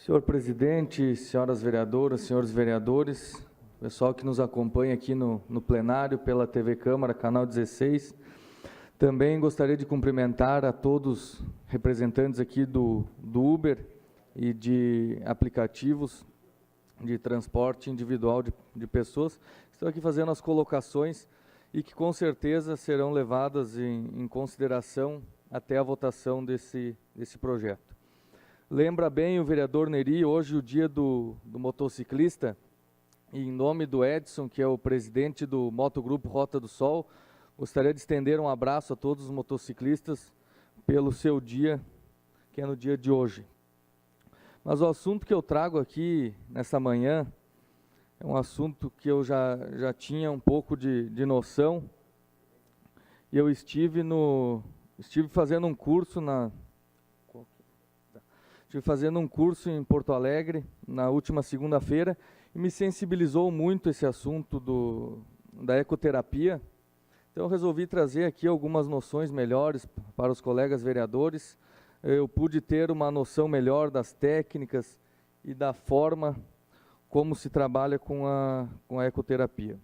Senhor presidente, senhoras vereadoras, senhores vereadores, pessoal que nos acompanha aqui no plenário pela TV Câmara, canal 16, também gostaria de cumprimentar a todos representantes aqui do Uber e de aplicativos de transporte individual de pessoas, que estão aqui fazendo as colocações e que com certeza serão levadas em consideração até a votação desse projeto. Lembra bem o vereador Neri, hoje o dia do motociclista, e em nome do Edson, que é o presidente do Motogrupo Rota do Sol, gostaria de estender um abraço a todos os motociclistas pelo seu dia, que é no dia de hoje. Mas o assunto que eu trago aqui nessa manhã é um assunto que eu já tinha um pouco de noção, e eu estive fazendo um curso em Porto Alegre na última segunda-feira e me sensibilizou muito esse assunto da ecoterapia. Então eu resolvi trazer aqui algumas noções melhores para os colegas vereadores. Eu pude ter uma noção melhor das técnicas e da forma como se trabalha com a ecoterapia.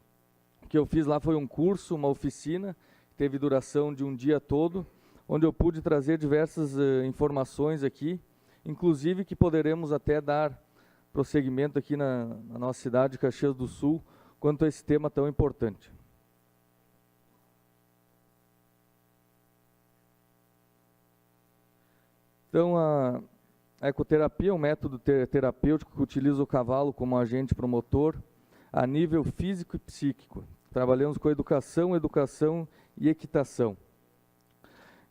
O que eu fiz lá foi um curso, uma oficina, que teve duração de um dia todo, onde eu pude trazer diversas informações aqui, inclusive que poderemos até dar prosseguimento aqui na nossa cidade de Caxias do Sul, quanto a esse tema tão importante. Então, a ecoterapia é um método terapêutico que utiliza o cavalo como agente promotor a nível físico e psíquico. Trabalhamos com educação e equitação.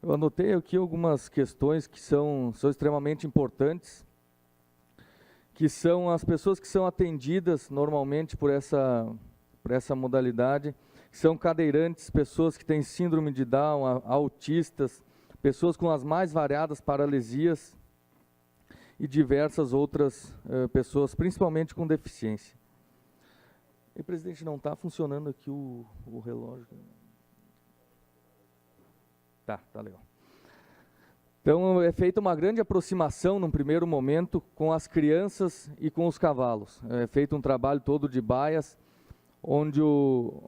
Eu anotei aqui algumas questões que são extremamente importantes, que são as pessoas que são atendidas normalmente por essa modalidade, que são cadeirantes, pessoas que têm síndrome de Down, autistas, pessoas com as mais variadas paralisias e diversas outras pessoas, principalmente com deficiência. E, presidente, não está funcionando aqui o relógio. Tá legal. Então, é feita uma grande aproximação, num primeiro momento, com as crianças e com os cavalos. É feito um trabalho todo de baias, onde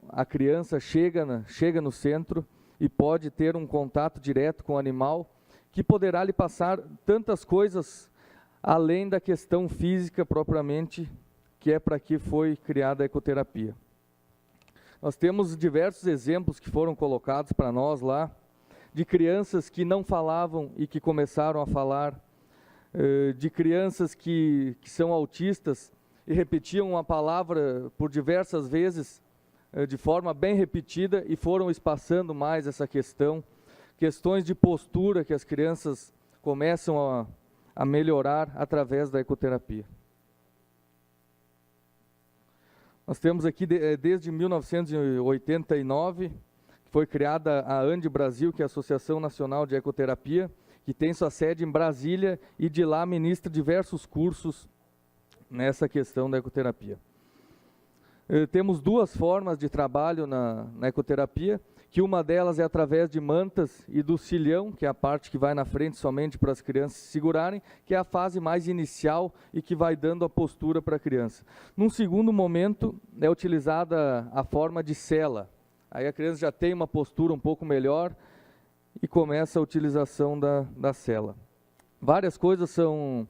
a criança chega no centro e pode ter um contato direto com o animal, que poderá lhe passar tantas coisas, além da questão física propriamente, que é para que foi criada a ecoterapia. Nós temos diversos exemplos que foram colocados para nós lá, de crianças que não falavam e que começaram a falar, de crianças que são autistas e repetiam uma palavra por diversas vezes, de forma bem repetida, e foram espaçando mais essa questão, questões de postura que as crianças começam a melhorar através da ecoterapia. Nós temos aqui, desde 1989, foi criada a ANDE Brasil, que é a Associação Nacional de Ecoterapia, que tem sua sede em Brasília e de lá ministra diversos cursos nessa questão da ecoterapia. Temos duas formas de trabalho na ecoterapia, que uma delas é através de mantas e do cilhão, que é a parte que vai na frente somente para as crianças se segurarem, que é a fase mais inicial e que vai dando a postura para a criança. Num segundo momento, é utilizada a forma de sela. Aí a criança já tem uma postura um pouco melhor e começa a utilização da sela. Várias coisas são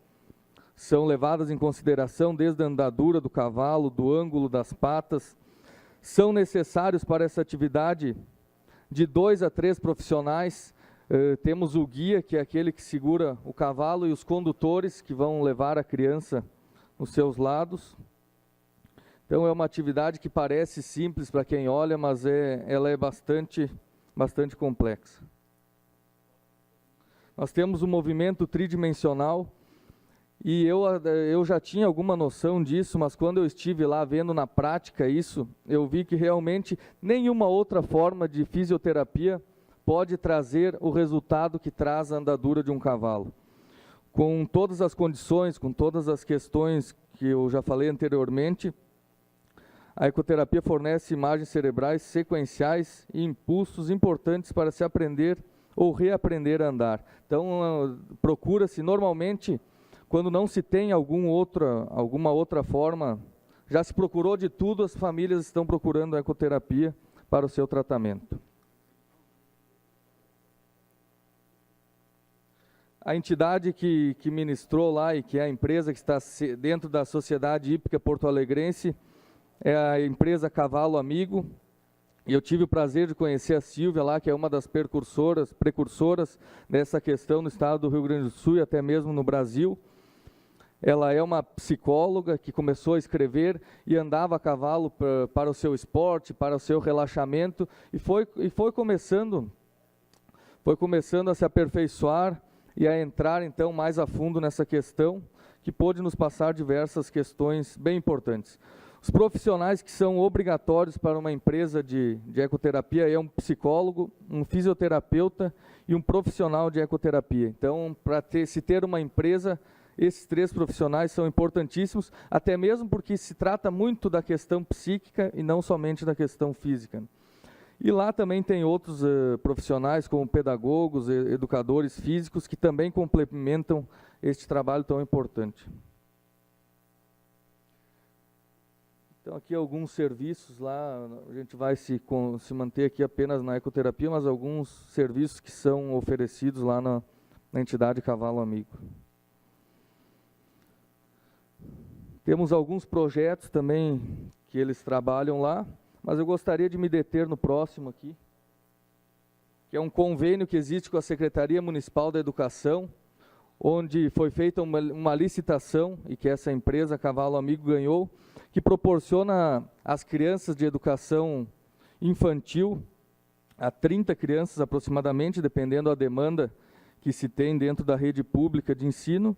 levadas em consideração, desde a andadura do cavalo, do ângulo das patas. São necessários para essa atividade de 2 a 3 profissionais. Temos o guia, que é aquele que segura o cavalo, e os condutores, que vão levar a criança nos seus lados. Então, é uma atividade que parece simples para quem olha, mas ela é bastante complexa. Nós temos um movimento tridimensional, e eu já tinha alguma noção disso, mas quando eu estive lá vendo na prática isso, eu vi que realmente nenhuma outra forma de fisioterapia pode trazer o resultado que traz a andadura de um cavalo. Com todas as condições, com todas as questões que eu já falei anteriormente, a ecoterapia fornece imagens cerebrais sequenciais e impulsos importantes para se aprender ou reaprender a andar. Então, procura-se normalmente quando não se tem alguma outra forma, já se procurou de tudo, as famílias estão procurando a ecoterapia para o seu tratamento. A entidade que ministrou lá e que é a empresa que está dentro da Sociedade Hípica Porto-Alegrense é a empresa Cavalo Amigo. E eu tive o prazer de conhecer a Silvia lá, que é uma das precursoras dessa questão no estado do Rio Grande do Sul e até mesmo no Brasil. Ela é uma psicóloga que começou a escrever e andava a cavalo para o seu esporte, para o seu relaxamento, e foi começando a se aperfeiçoar e a entrar então mais a fundo nessa questão, que pôde nos passar diversas questões bem importantes. Os profissionais que são obrigatórios para uma empresa de ecoterapia é um psicólogo, um fisioterapeuta e um profissional de ecoterapia. Então, para se ter uma empresa, esses 3 profissionais são importantíssimos, até mesmo porque se trata muito da questão psíquica e não somente da questão física. E lá também tem outros profissionais, como pedagogos, educadores físicos, que também complementam este trabalho tão importante. Então, aqui alguns serviços lá, a gente vai se manter aqui apenas na ecoterapia, mas alguns serviços que são oferecidos lá na entidade Cavalo Amigo. Temos alguns projetos também que eles trabalham lá, mas eu gostaria de me deter no próximo aqui, que é um convênio que existe com a Secretaria Municipal da Educação, onde foi feita uma licitação e que essa empresa Cavalo Amigo ganhou, que proporciona às crianças de educação infantil, a 30 crianças aproximadamente, dependendo da demanda que se tem dentro da rede pública de ensino,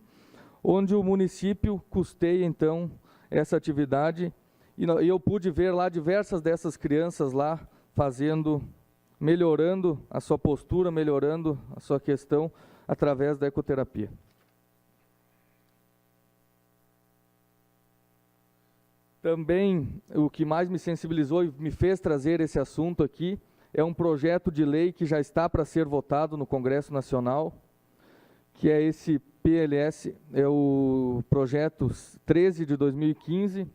onde o município custeia então essa atividade, e eu pude ver lá diversas dessas crianças lá melhorando a sua postura, melhorando a sua questão através da ecoterapia. Também, o que mais me sensibilizou e me fez trazer esse assunto aqui, é um projeto de lei que já está para ser votado no Congresso Nacional, que é esse PLS, é o projeto 13 de 2015,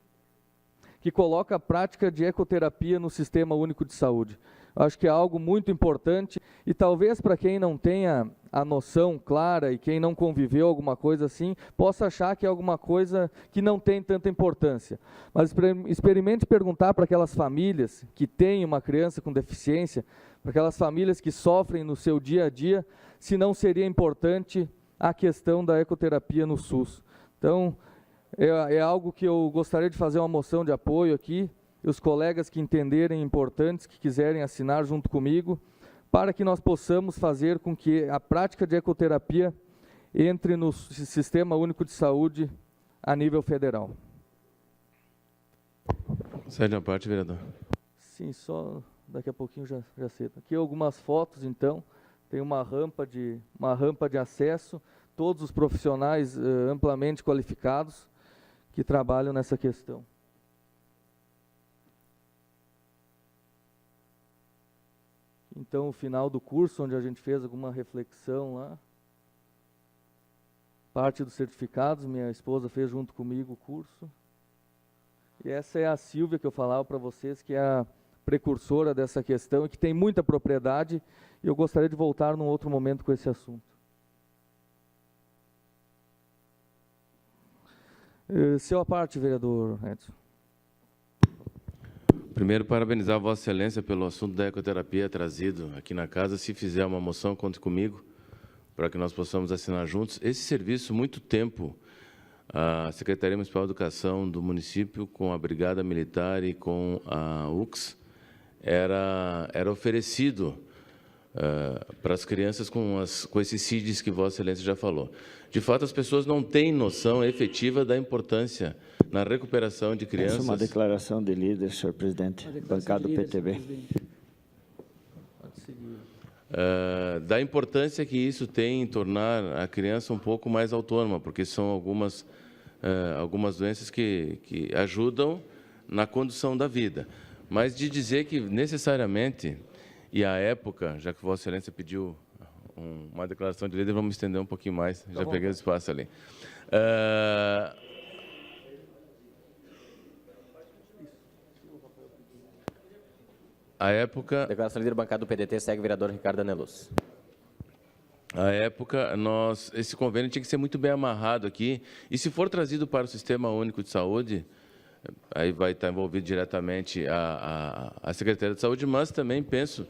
que coloca a prática de ecoterapia no Sistema Único de Saúde. Acho que é algo muito importante e talvez para quem não tenha a noção clara e quem não conviveu alguma coisa assim, possa achar que é alguma coisa que não tem tanta importância. Mas experimente perguntar para aquelas famílias que têm uma criança com deficiência, para aquelas famílias que sofrem no seu dia a dia, se não seria importante a questão da ecoterapia no SUS. Então, é algo que eu gostaria de fazer uma moção de apoio aqui, e os colegas que entenderem importantes, que quiserem assinar junto comigo, para que nós possamos fazer com que a prática de ecoterapia entre no Sistema Único de Saúde a nível federal. Cede a parte, vereador. Sim, só daqui a pouquinho já cedo. Aqui algumas fotos, então, tem uma rampa de acesso, todos os profissionais amplamente qualificados que trabalham nessa questão. Então, o final do curso, onde a gente fez alguma reflexão lá, parte dos certificados, minha esposa fez junto comigo o curso. E essa é a Silvia que eu falava para vocês, que é a precursora dessa questão e que tem muita propriedade, e eu gostaria de voltar num outro momento com esse assunto. Seu à parte, vereador Edson. Primeiro, parabenizar Vossa Excelência pelo assunto da ecoterapia trazido aqui na casa. Se fizer uma moção, conte comigo, para que nós possamos assinar juntos. Esse serviço, muito tempo, a Secretaria Municipal de Educação do município, com a Brigada Militar e com a UX, era oferecido para as crianças com esses CIDs que Vossa Excelência já falou. De fato, as pessoas não têm noção efetiva da importância na recuperação de crianças. Essa é uma declaração de líder, senhor presidente, bancada do PTB. Da importância que isso tem em tornar a criança um pouco mais autônoma, porque são algumas doenças que ajudam na condução da vida. Mas de dizer que necessariamente, e à época, já que Vossa Excelência pediu uma declaração de líder, vamos estender um pouquinho mais. Já peguei o espaço ali. A época... Declaração de líder bancada do PDT, segue o vereador Ricardo Anelus. À época, esse convênio tinha que ser muito bem amarrado aqui, e se for trazido para o Sistema Único de Saúde, aí vai estar envolvido diretamente a Secretaria de Saúde, mas também penso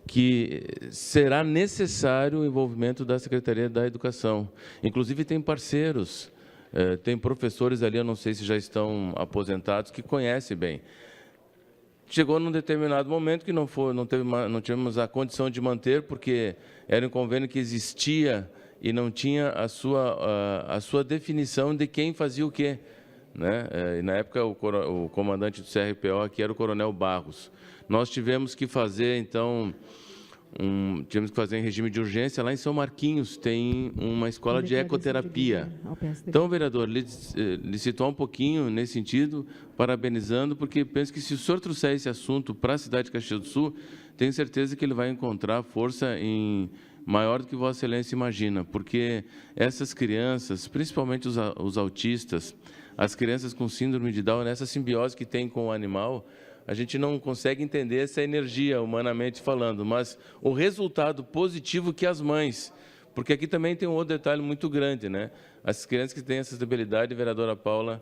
que será necessário o envolvimento da Secretaria da Educação. Inclusive, tem parceiros, tem professores ali, eu não sei se já estão aposentados, que conhecem bem. Chegou num determinado momento que não tivemos a condição de manter, porque era um convênio que existia e não tinha a sua definição de quem fazia o quê, né? E na época, o comandante do CRPO aqui era o Coronel Barros. Nós tivemos que fazer, então, em regime de urgência. Lá em São Marquinhos tem uma escola de ecoterapia. Então, vereador, licitou um pouquinho nesse sentido, parabenizando, porque penso que se o senhor trouxer esse assunto para a cidade de Caxias do Sul, tenho certeza que ele vai encontrar força maior do que Vossa Excelência imagina, porque essas crianças, principalmente os autistas, as crianças com síndrome de Down, nessa simbiose que tem com o animal, a gente não consegue entender essa energia, humanamente falando, mas o resultado positivo que as mães, porque aqui também tem um outro detalhe muito grande, né? As crianças que têm essa estabilidade, vereadora Paula,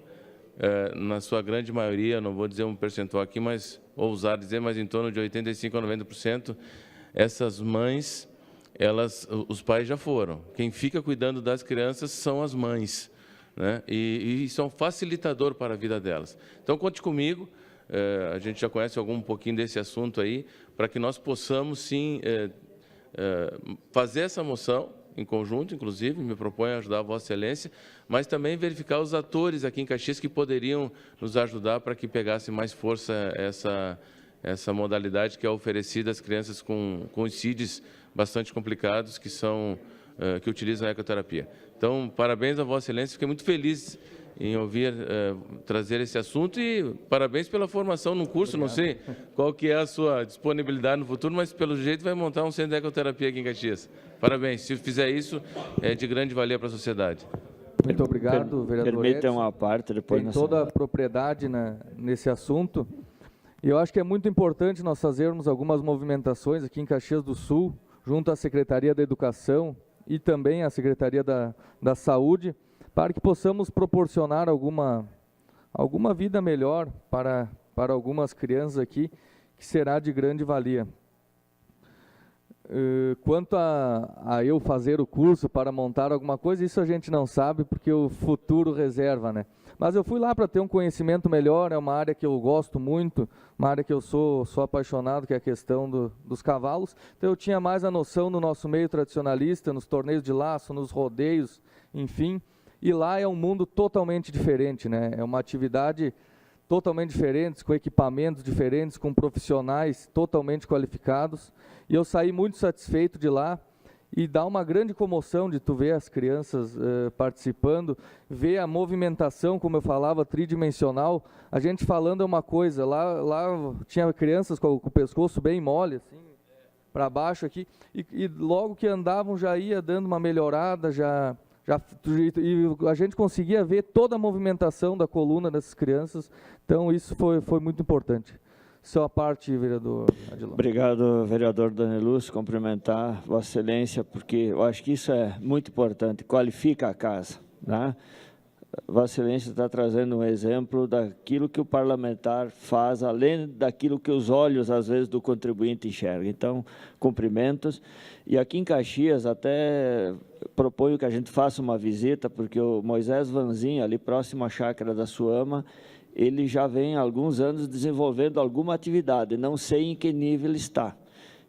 na sua grande maioria, não vou dizer um percentual aqui, mas ousar dizer, mas em torno de 85% a 90%, essas mães, os pais já foram. Quem fica cuidando das crianças são as mães, né? E isso é um facilitador para a vida delas. Então, conte comigo. A gente já conhece um pouquinho desse assunto aí, para que nós possamos, sim, fazer essa moção em conjunto, inclusive, me proponho ajudar a Vossa Excelência, mas também verificar os atores aqui em Caxias que poderiam nos ajudar para que pegasse mais força essa modalidade que é oferecida às crianças com os CIDs bastante complicados, que utilizam a ecoterapia. Então, parabéns a Vossa Excelência, fiquei muito feliz em ouvir trazer esse assunto e parabéns pela formação no curso. Obrigado. Não sei qual que é a sua disponibilidade no futuro, mas pelo jeito vai montar um centro de ecoterapia aqui em Caxias. Parabéns, se fizer isso, é de grande valia para a sociedade. Muito obrigado, vereador Edson. Permita uma parte, depois... Tem toda a propriedade nesse assunto. E eu acho que é muito importante nós fazermos algumas movimentações aqui em Caxias do Sul, junto à Secretaria da Educação e também à Secretaria da Saúde, para que possamos proporcionar alguma vida melhor para algumas crianças aqui, que será de grande valia. Quanto a eu fazer o curso para montar alguma coisa, isso a gente não sabe, porque o futuro reserva, né? Mas eu fui lá para ter um conhecimento melhor, é uma área que eu gosto muito, uma área que eu sou apaixonado, que é a questão dos cavalos. Então eu tinha mais a noção no nosso meio tradicionalista, nos torneios de laço, nos rodeios, enfim. E lá é um mundo totalmente diferente, né? É uma atividade totalmente diferente, com equipamentos diferentes, com profissionais totalmente qualificados. E eu saí muito satisfeito de lá e dá uma grande comoção de tu ver as crianças participando, ver a movimentação, como eu falava, tridimensional. A gente falando é uma coisa, lá tinha crianças com o pescoço bem mole, assim, para baixo aqui, e logo que andavam já ia dando uma melhorada, e a gente conseguia ver toda a movimentação da coluna dessas crianças, então isso foi muito importante. Só a parte, vereador Adilon. Obrigado, vereador Danelus, cumprimentar Vossa Excelência, porque eu acho que isso é muito importante, qualifica a casa, né? Vossa Excelência está trazendo um exemplo daquilo que o parlamentar faz, além daquilo que os olhos, às vezes, do contribuinte enxergam. Então, cumprimentos. E aqui em Caxias, até proponho que a gente faça uma visita, porque o Moisés Vanzinho, ali próximo à chácara da Suama, ele já vem há alguns anos desenvolvendo alguma atividade, não sei em que nível está.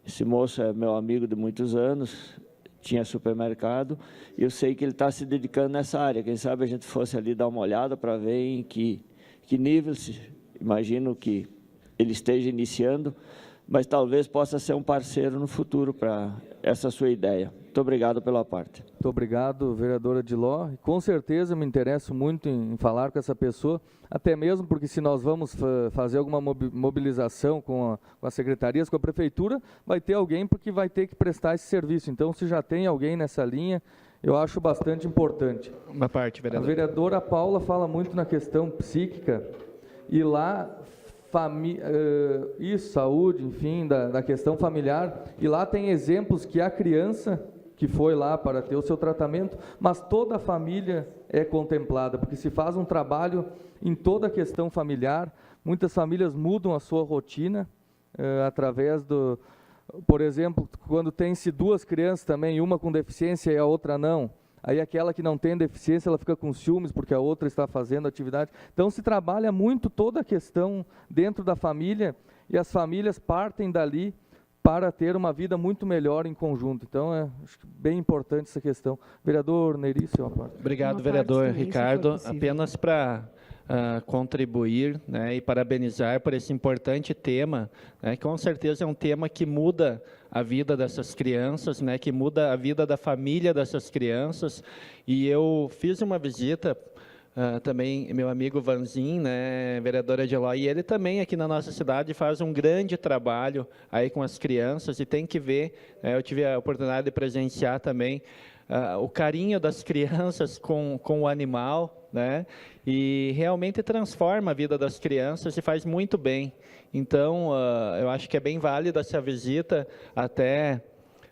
Esse moço é meu amigo de muitos anos, tinha supermercado, e eu sei que ele está se dedicando nessa área. Quem sabe a gente fosse ali dar uma olhada para ver em que nível, imagino que ele esteja iniciando, mas talvez possa ser um parceiro no futuro para essa sua ideia. Muito obrigado pela parte. Muito obrigado, vereadora Ediló. Com certeza me interesso muito em falar com essa pessoa, até mesmo porque se nós vamos fazer alguma mobilização com as secretarias, com a prefeitura, vai ter alguém porque vai ter que prestar esse serviço. Então, se já tem alguém nessa linha, eu acho bastante importante. Uma parte, vereador. A vereadora Paula fala muito na questão psíquica e lá saúde, enfim, da questão familiar, e lá tem exemplos que a criança que foi lá para ter o seu tratamento, mas toda a família é contemplada, porque se faz um trabalho em toda a questão familiar. Muitas famílias mudam a sua rotina através por exemplo, quando tem-se duas crianças também, uma com deficiência e a outra não, aí aquela que não tem deficiência, ela fica com ciúmes porque a outra está fazendo atividade. Então se trabalha muito toda a questão dentro da família, e as famílias partem dali para ter uma vida muito melhor em conjunto. Então, acho bem importante essa questão. Vereador Neri, sua parte. Obrigado, vereador Ricardo. Apenas para contribuir, né, e parabenizar por esse importante tema, né, que com certeza é um tema que muda a vida dessas crianças, né, que muda a vida da família dessas crianças. E eu fiz uma visita também, meu amigo Vanzin, né, vereadora Ediló, e ele também aqui na nossa cidade faz um grande trabalho aí com as crianças, e tem que ver, eu tive a oportunidade de presenciar também o carinho das crianças com o animal, né, e realmente transforma a vida das crianças e faz muito bem. Então, eu acho que é bem válida essa visita, até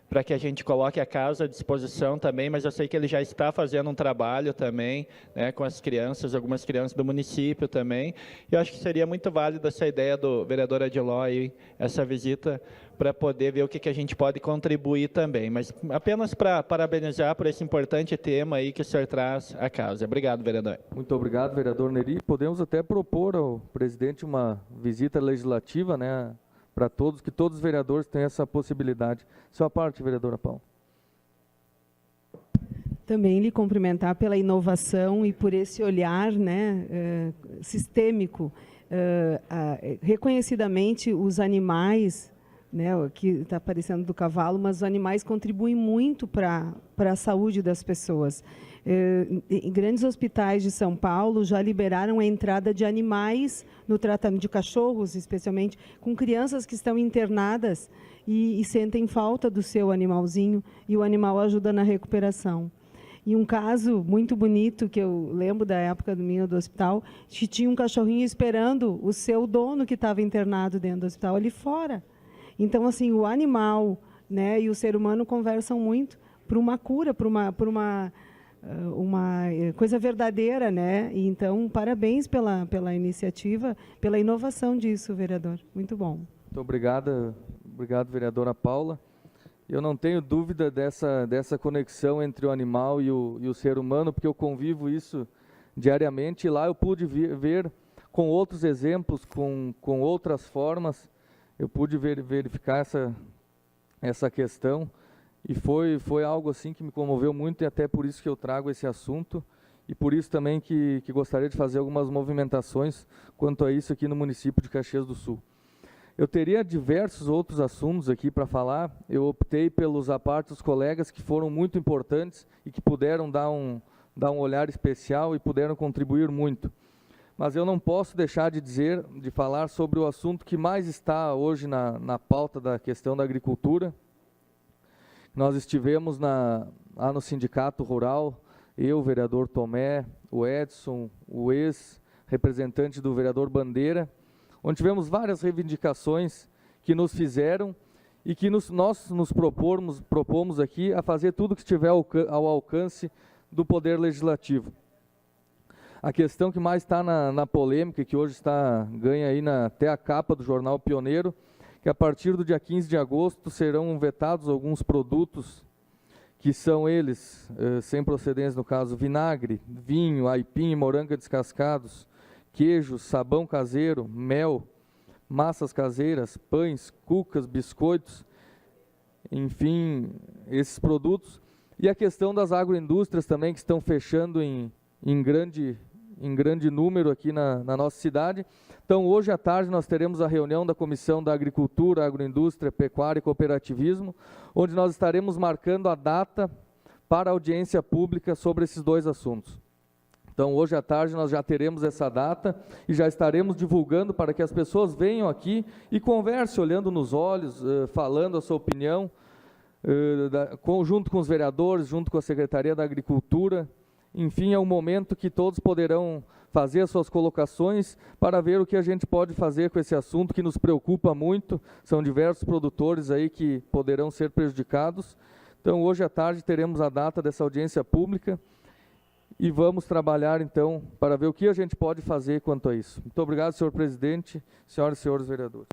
para que a gente coloque a casa à disposição também, mas eu sei que ele já está fazendo um trabalho também, né, com as crianças, algumas crianças do município também. E eu acho que seria muito válida essa ideia do vereador Ediló aí, essa visita, para poder ver o que a gente pode contribuir também. Mas apenas para parabenizar por esse importante tema aí que o senhor traz à casa. Obrigado, vereador. Muito obrigado, vereador Neri. Podemos até propor ao presidente uma visita legislativa, né, para todos, que todos os vereadores tenham essa possibilidade. Sua parte, vereadora Paula. Também lhe cumprimentar pela inovação e por esse olhar, né, sistêmico. Reconhecidamente, os animais, né, que está aparecendo do cavalo, mas os animais contribuem muito para a saúde das pessoas. Em grandes hospitais de São Paulo já liberaram a entrada de animais no tratamento de cachorros, especialmente com crianças que estão internadas e sentem falta do seu animalzinho, e o animal ajuda na recuperação. E um caso muito bonito, que eu lembro da época do hospital, que tinha um cachorrinho esperando o seu dono, que estava internado dentro do hospital, ali fora. Então, assim, o animal, né, e o ser humano conversam muito para uma cura, para uma coisa verdadeira, né? E então, parabéns pela iniciativa, pela inovação disso, vereador. Muito bom. Muito obrigado, vereadora Paula. Eu não tenho dúvida dessa conexão entre o animal e o ser humano, porque eu convivo isso diariamente, e lá eu pude ver com outros exemplos, com outras formas, eu pude verificar essa questão. E foi algo assim que me comoveu muito, e até por isso que eu trago esse assunto, e por isso também que gostaria de fazer algumas movimentações quanto a isso aqui no município de Caxias do Sul. Eu teria diversos outros assuntos aqui para falar. Eu optei pelos apartes dos colegas que foram muito importantes e que puderam dar um olhar especial e puderam contribuir muito. Mas eu não posso deixar de falar sobre o assunto que mais está hoje na pauta da questão da agricultura. Nós estivemos lá no Sindicato Rural, eu, o vereador Tomé, o Edson, o ex-representante do vereador Bandeira, onde tivemos várias reivindicações que nos fizeram e que nós nos propomos aqui a fazer tudo que estiver ao alcance do Poder Legislativo. A questão que mais está na polêmica, que hoje ganha aí até a capa do jornal Pioneiro, que a partir do dia 15 de agosto serão vetados alguns produtos que são eles, sem procedência no caso, vinagre, vinho, aipim e moranga descascados, queijo, sabão caseiro, mel, massas caseiras, pães, cucas, biscoitos, enfim, esses produtos. E a questão das agroindústrias também, que estão fechando em em grande número aqui na nossa cidade. Então, hoje à tarde, nós teremos a reunião da Comissão da Agricultura, Agroindústria, Pecuária e Cooperativismo, onde nós estaremos marcando a data para a audiência pública sobre esses dois assuntos. Então, hoje à tarde, nós já teremos essa data e já estaremos divulgando para que as pessoas venham aqui e conversem, olhando nos olhos, falando a sua opinião, junto com os vereadores, junto com a Secretaria da Agricultura. Enfim, é um momento que todos poderão fazer as suas colocações para ver o que a gente pode fazer com esse assunto que nos preocupa muito. São diversos produtores aí que poderão ser prejudicados. Então, hoje à tarde teremos a data dessa audiência pública e vamos trabalhar, então, para ver o que a gente pode fazer quanto a isso. Muito obrigado, senhor presidente, senhoras e senhores vereadores.